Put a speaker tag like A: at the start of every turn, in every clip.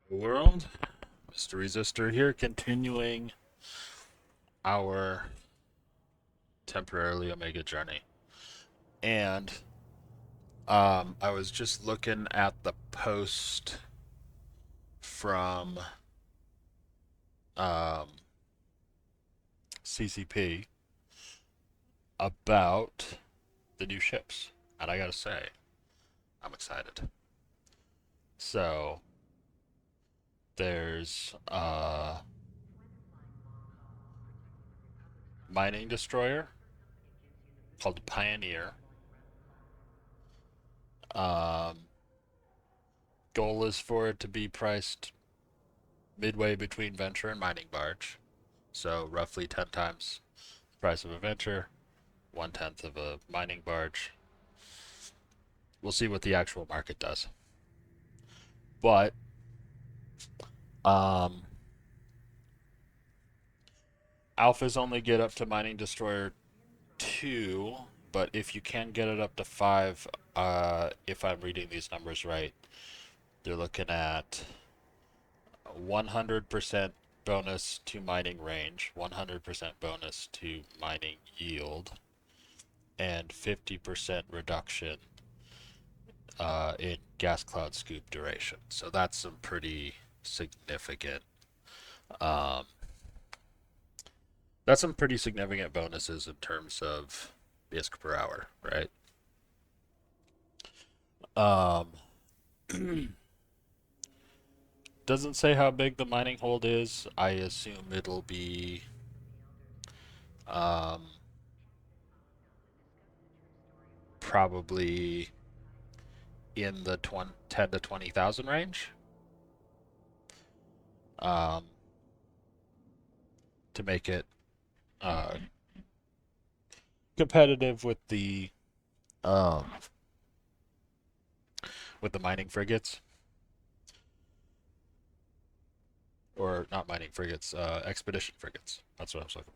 A: World, Mr. Resistor here, continuing our temporarily Omega journey. And I was just looking at the post from um, CCP about the new ships, and I gotta say, I'm excited. So there's a mining destroyer called Pioneer. Um, Goal is for it to be priced midway between venture and mining barge, so roughly 10 times the price of a venture, 1/10 of a mining barge. We'll see what the actual market does. But um, alphas only get up to mining destroyer 2, but if you can get it up to 5, if I'm reading these numbers right, they're looking at 100% bonus to mining range, 100% bonus to mining yield, and 50% reduction in gas cloud scoop duration. So that's some pretty significant. Um, that's some pretty significant bonuses in terms of BISC per hour, right? Um, doesn't say how big the mining hold is. I assume it'll be um, probably in the 10 to 20,000 range, um, to make it uh, competitive um, with the mining frigates, or not mining frigates, expedition frigates. That's what I was looking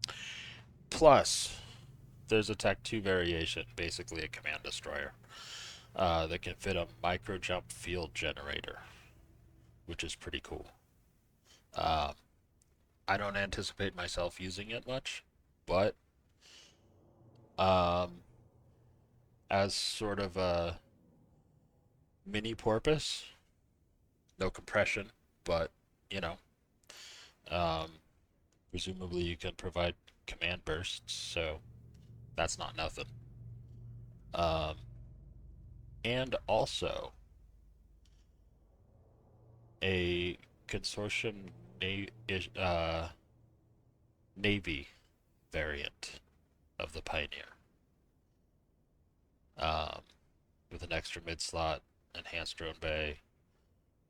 A: for. Plus, there's a Tech 2 variation, basically a command destroyer, that can fit a micro jump field generator, which is pretty cool. Um, I don't anticipate myself using it much, but um, as sort of a mini porpoise, no compression, but you know, um, presumably you can provide command bursts, so that's not nothing. Um, and also a consortium uh, Navy variant of the Pioneer, um, with an extra mid slot, enhanced drone bay,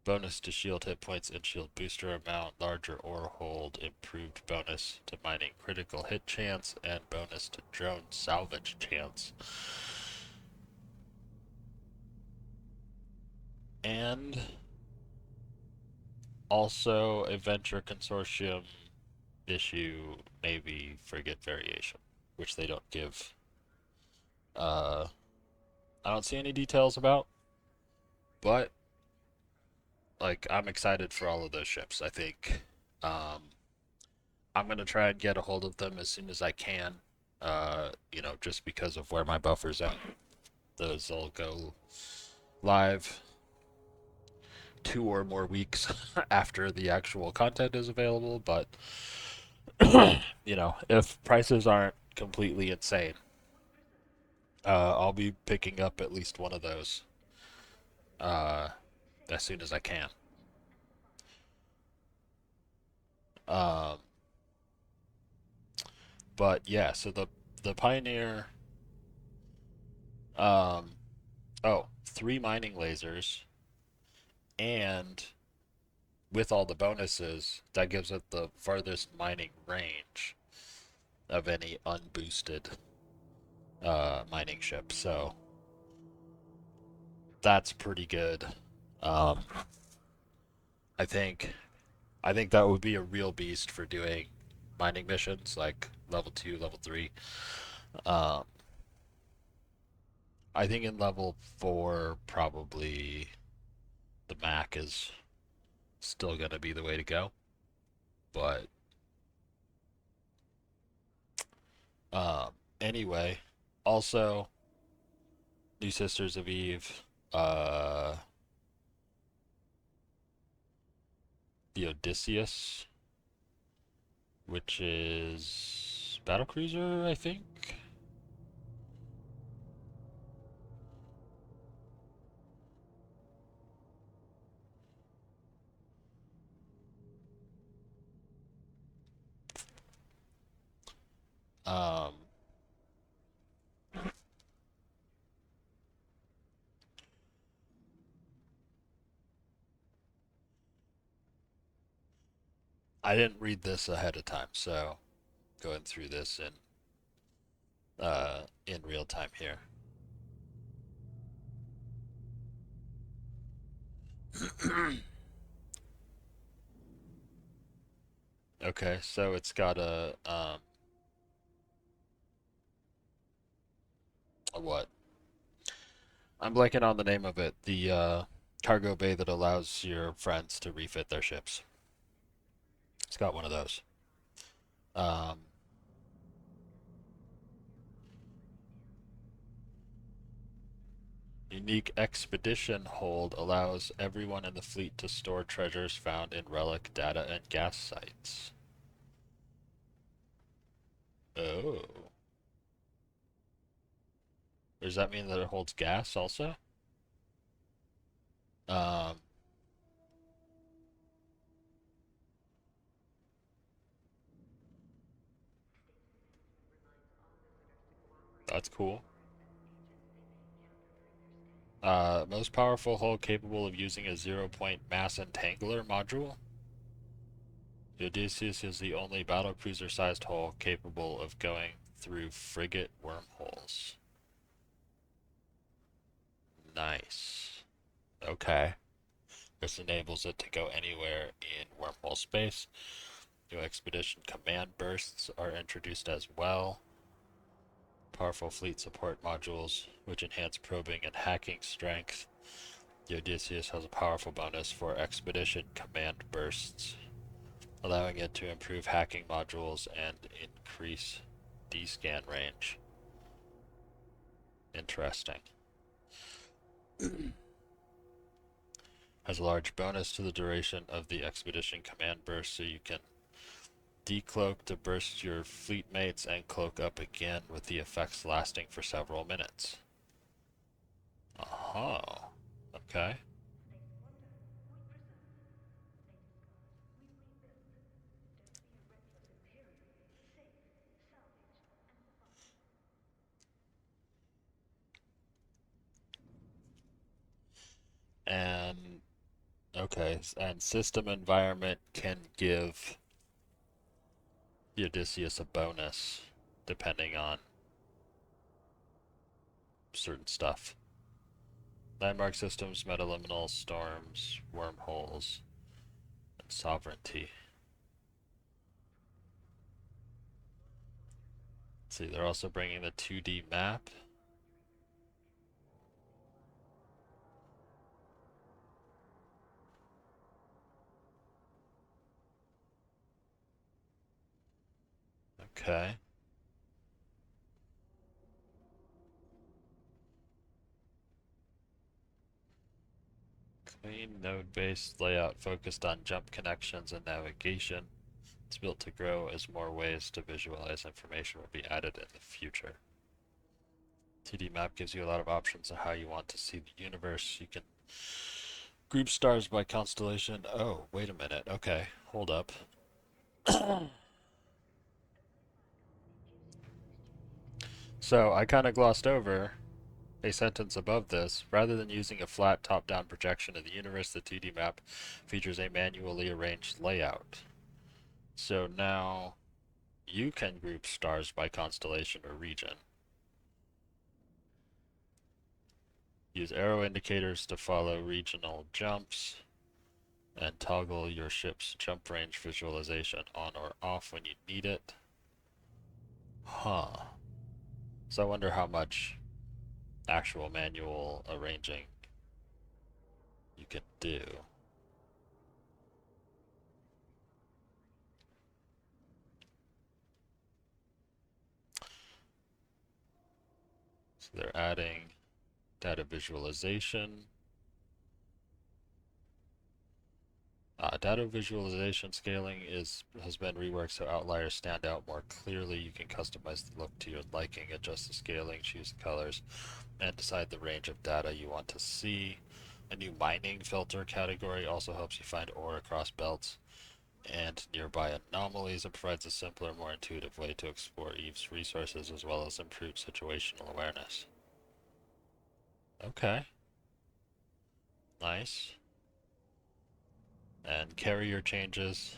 A: bonus to shield hit points and shield booster amount, larger ore hold, improved bonus to mining critical hit chance, and bonus to drone salvage chance. And also a Venture Consortium issue Navy frigate variation, which they don't give. I don't see any details about, but like I'm excited for all of those ships. I think um, I'm gonna try and get a hold of them as soon as I can. Just because of where my buffer's at. Those will go live 2 or more weeks after the actual content is available. But if prices aren't completely insane, I'll be picking up at least one of those uh, as soon as I can. Um, but yeah, so the Pioneer, um, 3 mining lasers, and with all the bonuses, that gives it the farthest mining range of any unboosted mining ship. So that's pretty good. Um, I think I think that would be a real beast for doing mining missions like level 2, level 3. Um, I think in level 4 probably the Mac is still going to be the way to go. But anyway, also, New Sisters of Eve, uh, the Odysseus, which is battlecruiser, I think. Um, I didn't read this ahead of time, so going through this in real time here. Okay, so it's got a what? I'm blanking on the name of it. The cargo bay that allows your friends to refit their ships. It's got one of those. Um, Unique expedition hold allows everyone in the fleet to store treasures found in relic data and gas sites. Oh. Does that mean that it holds gas also? Um, that's cool. Most powerful hull capable of using a zero-point mass entangler module. The Odysseus is the only battlecruiser-sized hull capable of going through frigate wormholes. Nice. Okay. This enables it to go anywhere in wormhole space. New expedition command bursts are introduced as well. Powerful fleet support modules, which enhance probing and hacking strength. The Odysseus has a powerful bonus for expedition command bursts, allowing it to improve hacking modules and increase D-scan range. Interesting. Has a large bonus to the duration of the expedition command burst, so you can decloak to burst your fleet mates and cloak up again with the effects lasting for several minutes. Oh, okay. And okay, and system environment can give the Odysseus a bonus depending on certain stuff. Landmark systems, metaliminal storms, wormholes, and sovereignty. Let's see, they're also bringing the 2D map. Okay. Clean node-based layout focused on jump connections and navigation. It's built to grow as more ways to visualize information will be added in the future. 2D map gives you a lot of options on how you want to see the universe. You can group stars by constellation. Oh, wait a minute. Okay, hold up. So I kind of glossed over a sentence above this. Rather than using a flat top-down projection of the universe, the 2D map features a manually arranged layout. So now you can group stars by constellation or region. Use arrow indicators to follow regional jumps and toggle your ship's jump range visualization on or off when you need it. Huh. So I wonder how much actual manual arranging you can do. So they're adding data visualization. Data visualization scaling has been reworked so outliers stand out more clearly. You can customize the look to your liking, adjust the scaling, choose the colors, and decide the range of data you want to see. A new mining filter category also helps you find ore across belts and nearby anomalies. It provides a simpler, more intuitive way to explore Eve's resources as well as improve situational awareness. Okay, nice. And carrier changes,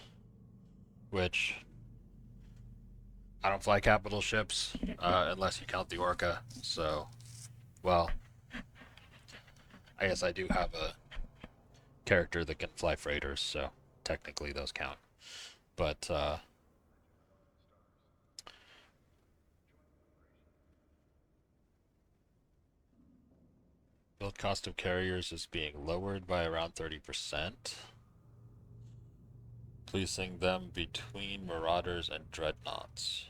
A: which I don't fly capital ships unless you count the Orca. So, well, I guess I do have a character that can fly freighters, so technically those count. But build cost of carriers is being lowered by around 30%, placing them between Marauders and Dreadnoughts.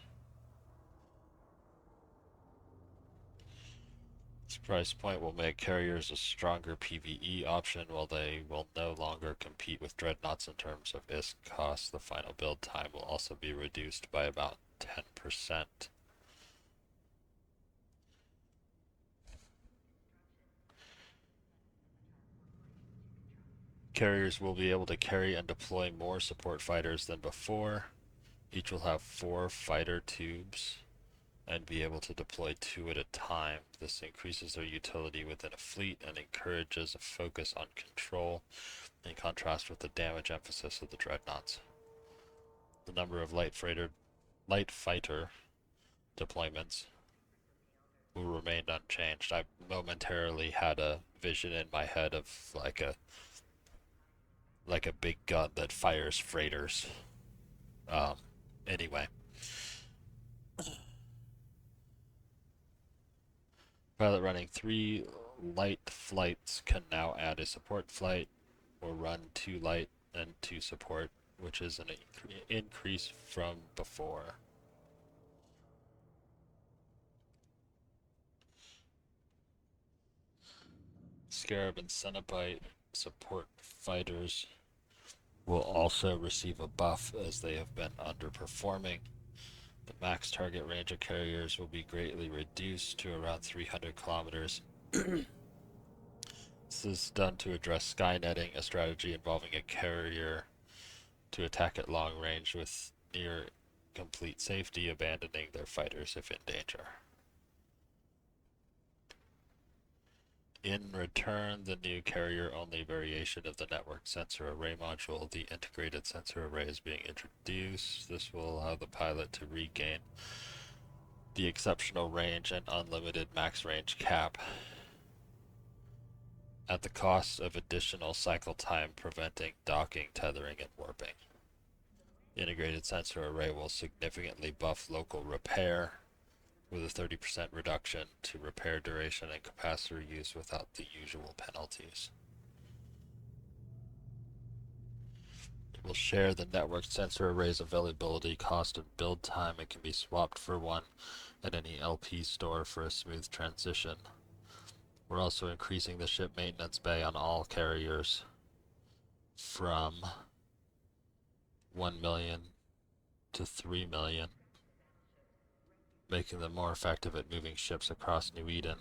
A: This price point will make carriers a stronger PvE option while they will no longer compete with Dreadnoughts in terms of ISK cost. The final build time will also be reduced by about 10%. Carriers will be able to carry and deploy more support fighters than before. Each will have 4 fighter tubes and be able to deploy 2 at a time. This increases their utility within a fleet and encourages a focus on control, in contrast with the damage emphasis of the dreadnoughts. The number of light fighter deployments will remain unchanged. I momentarily had a vision in my head of like a big gun that fires freighters. Um, anyway, pilot running 3 light flights can now add a support flight or run 2 light and 2 support, which is an increase from before. Scarab and Cenobite support fighters will also receive a buff as they have been underperforming. The max target range of carriers will be greatly reduced to around 300 kilometers. This is done to address skynetting, a strategy involving a carrier to attack at long range with near complete safety, abandoning their fighters if in danger. In return, the new carrier-only variation of the network sensor array module, the integrated sensor array, is being introduced. This will allow the pilot to regain the exceptional range and unlimited max range cap at the cost of additional cycle time, preventing docking, tethering, and warping. Integrated sensor array will significantly buff local repair with a 30% reduction to repair duration and capacitor use without the usual penalties. It will share the network sensor array's availability, cost, and build time. It can be swapped for one at any LP store for a smooth transition. We're also increasing the ship maintenance bay on all carriers from 1 million to 3 million, making them more effective at moving ships across New Eden.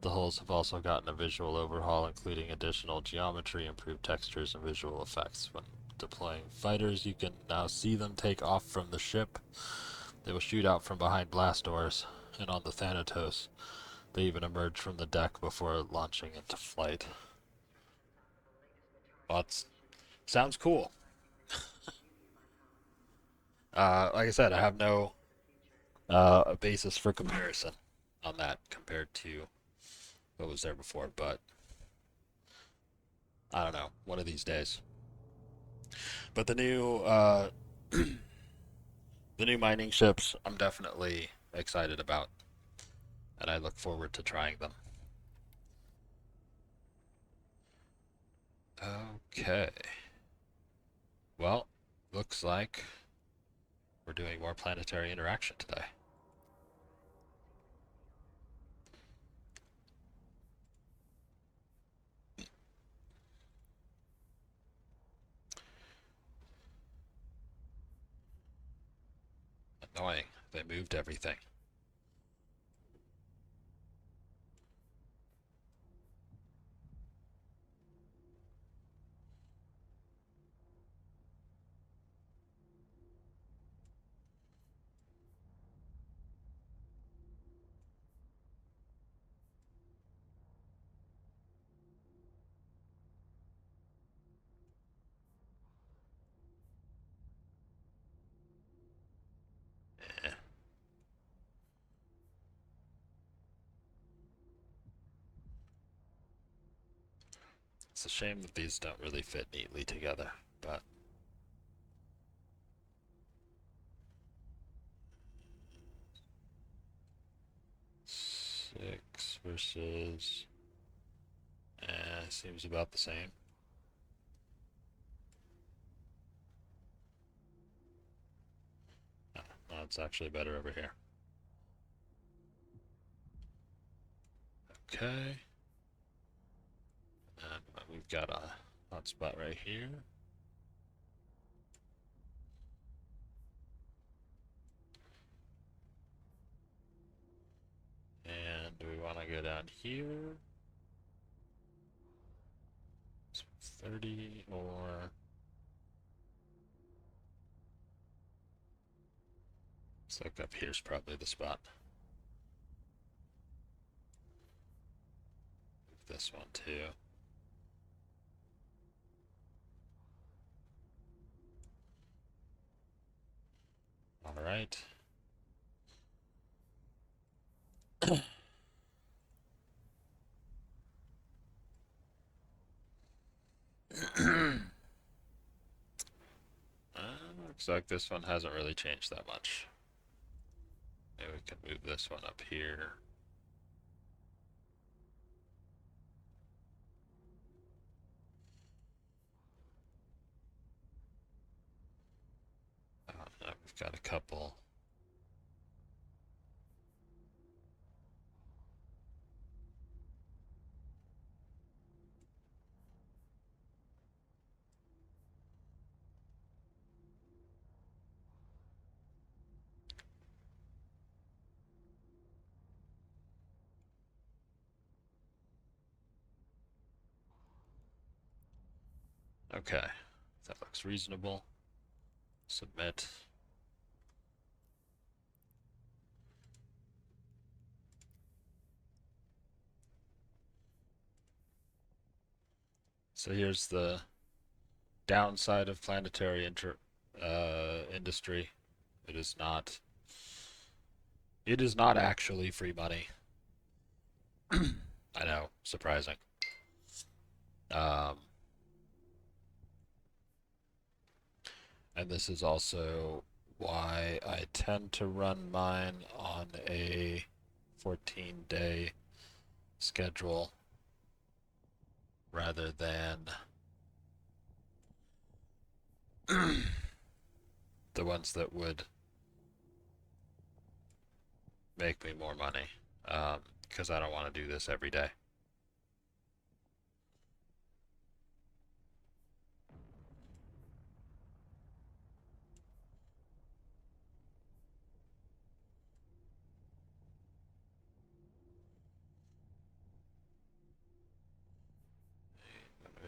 A: The hulls have also gotten a visual overhaul, including additional geometry, improved textures, and visual effects. When deploying fighters, you can now see them take off from the ship. They will shoot out from behind blast doors, and on the Thanatos, they even emerge from the deck before launching into flight. Well, sounds cool. Like I said, I have no basis for comparison on that compared to what was there before, but I don't know. One of these days. But the new mining ships, I'm definitely excited about, and I look forward to trying them. Okay. Well, looks like we're doing more planetary interaction today. Annoying. They moved everything. Eh. It's a shame that these don't really fit neatly together, but 6 versus seems about the same. No, it's actually better over here. Okay. And we've got a hotspot right here. And do we want to go down here? 30 or... Looks like up here's probably the spot. Move this one too. All right. Looks like this one hasn't really changed that much. Maybe we can move this one up here. We've got a couple. Okay, that looks reasonable. Submit. So here's the downside of planetary industry. It is not. It is not actually free money. I know, surprising. Um, and this is also why I tend to run mine on a 14-day schedule rather than the ones that would make me more money. Because I don't want to do this every day.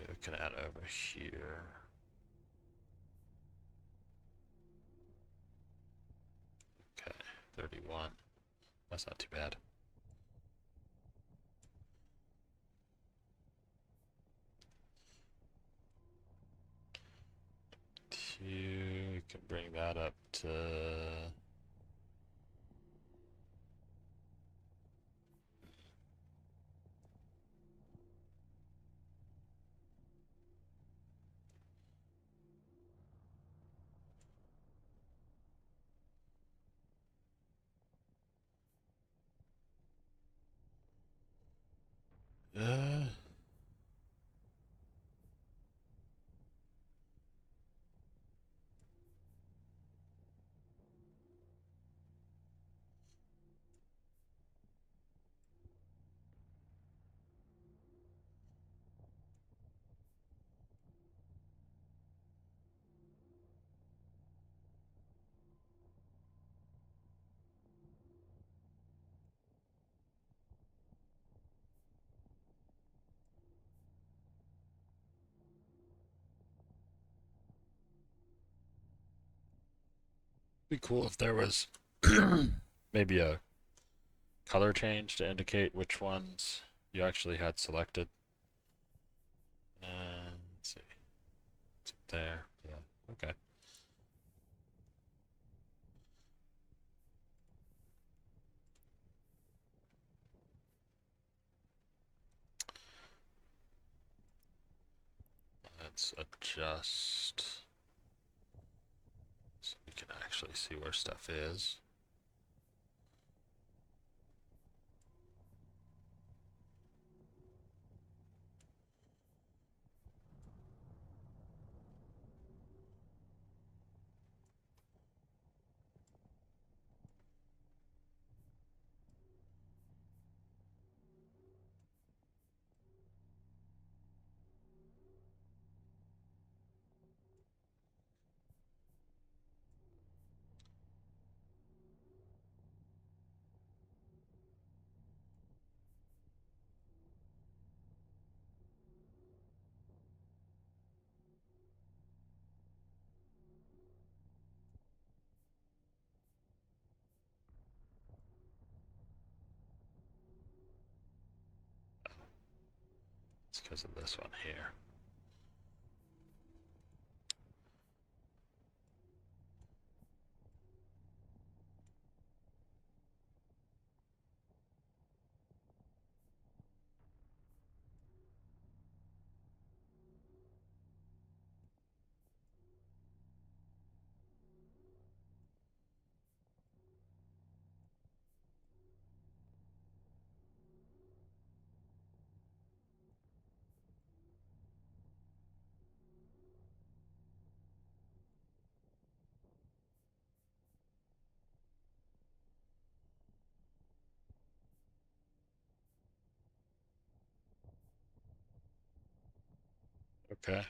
A: We can add over here. Okay, 31. That's not too bad. We can bring that up to... Be cool if there was maybe a color change to indicate which ones you actually had selected. Let's see. It's there. Yeah. Okay. Let's adjust so we can actually see where stuff is. It's because of this one here. Okay.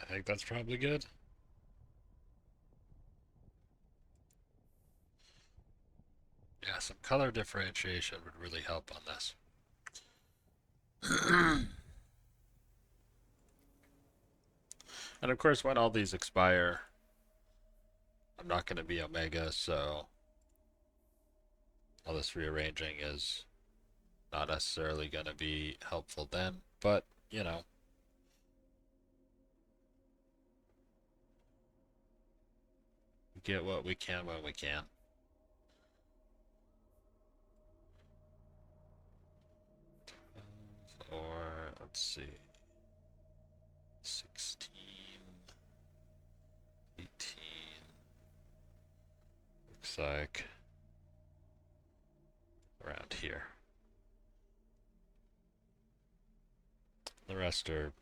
A: I think that's probably good. Yeah, some color differentiation would really help on this. And of course, when all these expire, I'm not going to be Omega, so all this rearranging is not necessarily going to be helpful then. But, you know, we get what we can when we can. Or, let's see, 16, 18, looks like around here. The rest are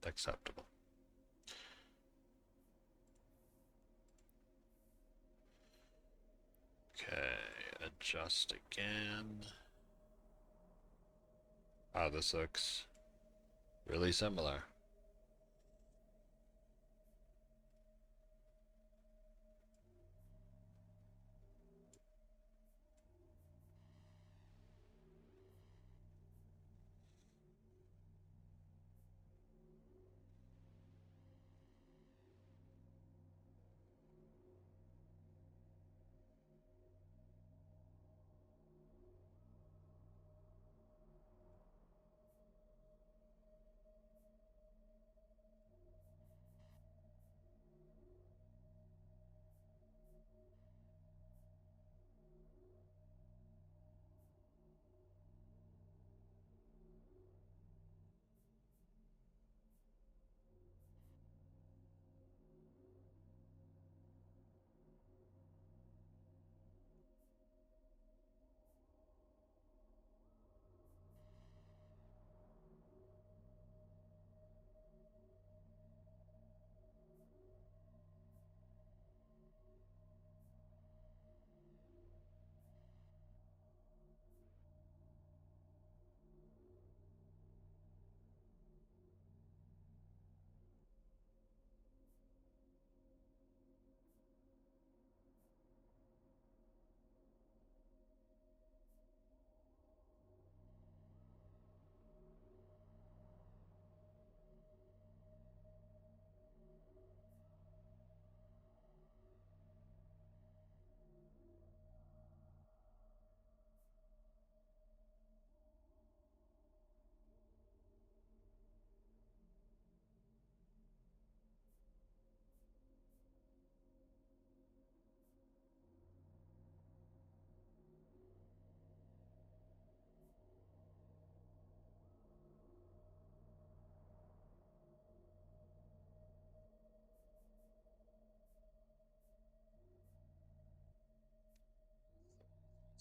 A: acceptable. Okay, adjust again. Ah, this looks really similar.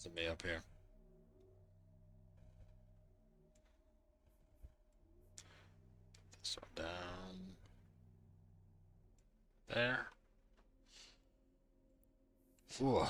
A: To me up here. This one down there. Ooh.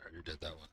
A: I already did that one.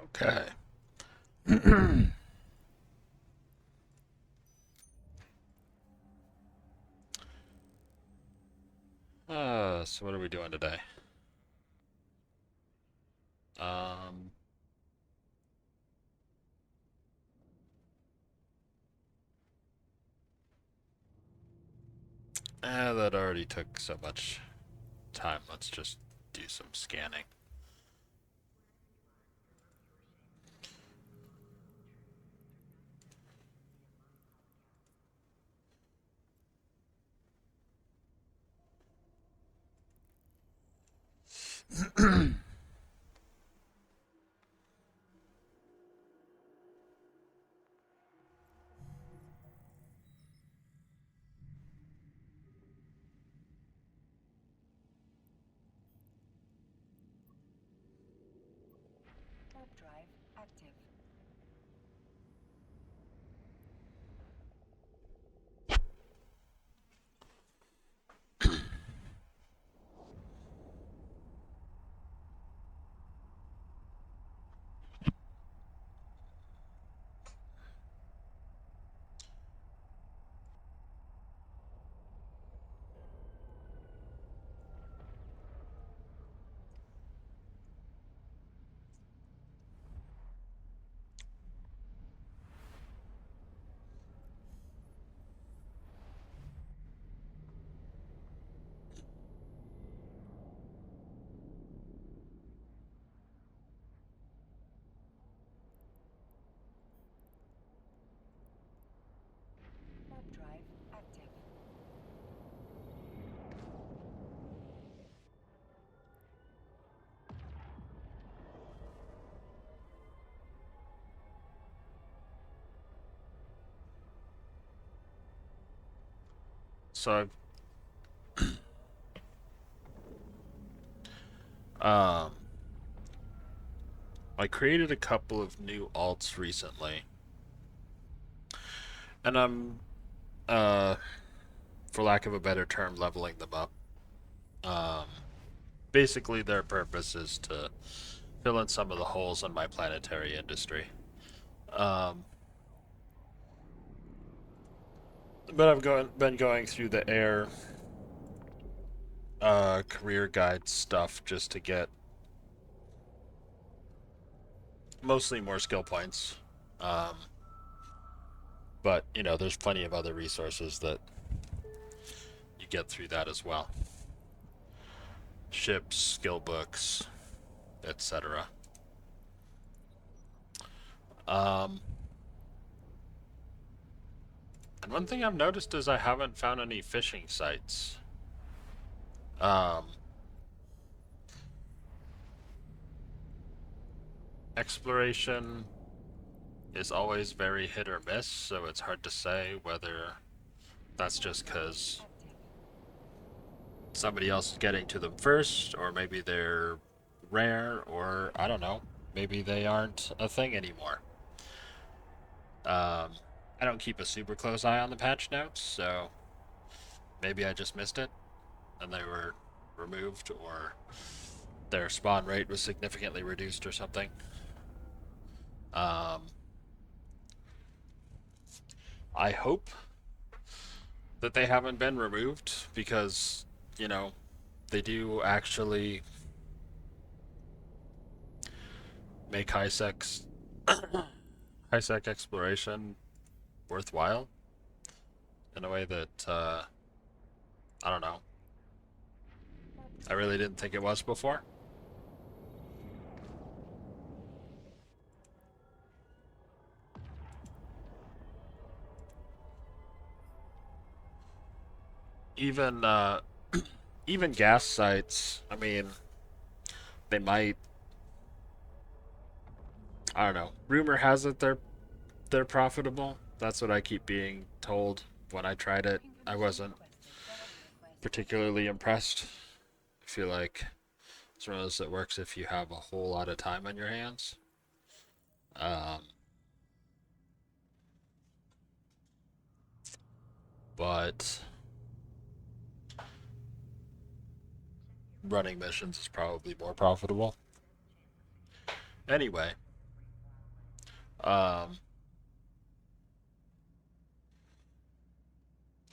A: Okay. So what are we doing today? Um, that already took so much time. Let's just do some scanning.
B: Warp drive active. Warp drive active.
A: So um, I created a couple of new alts recently, and I'm, uh, for lack of a better term, leveling them up. Um, Basically, their purpose is to fill in some of the holes in my planetary industry. Um, but been going through the air career guide stuff just to get mostly more skill points. Um, but there's plenty of other resources that you get through that as well. Ships, skill books, etc. Um, and one thing I've noticed is I haven't found any fishing sites. Um, Exploration is always very hit or miss, so it's hard to say whether that's just because somebody else is getting to them first, or maybe they're rare, or I don't know, maybe they aren't a thing anymore. Um, I don't keep a super close eye on the patch notes, so maybe I just missed it and they were removed, or their spawn rate was significantly reduced or something. Um, I hope that they haven't been removed because, you know, they do actually make high sec exploration worthwhile in a way that I don't know. I really didn't think it was before. Even even gas sites. I mean, they might. I don't know. Rumor has it they're profitable. That's what I keep being told. When I tried it, I
B: Information
A: wasn't
B: requested. Therapy request active.
A: particularly impressed. I feel like it's one of those that works if you have a whole lot of time on your hands. Um, but running missions is probably more profitable. Anyway, Um,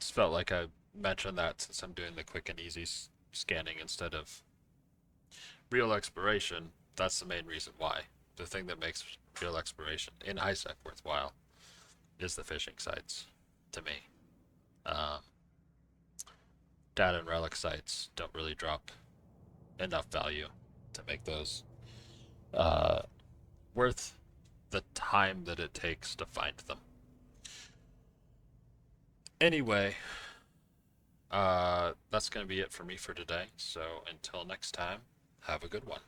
A: just felt like I mentioned that since I'm doing the quick and easy scanning instead of real exploration. That's the main reason why. The thing that makes real exploration in ISEC worthwhile is the fishing sites, to me. Um, Data and relic sites don't really drop enough value to make those uh, worth the time that it takes to find them. Anyway, that's going to be it for me for today. So until next time, have a good one.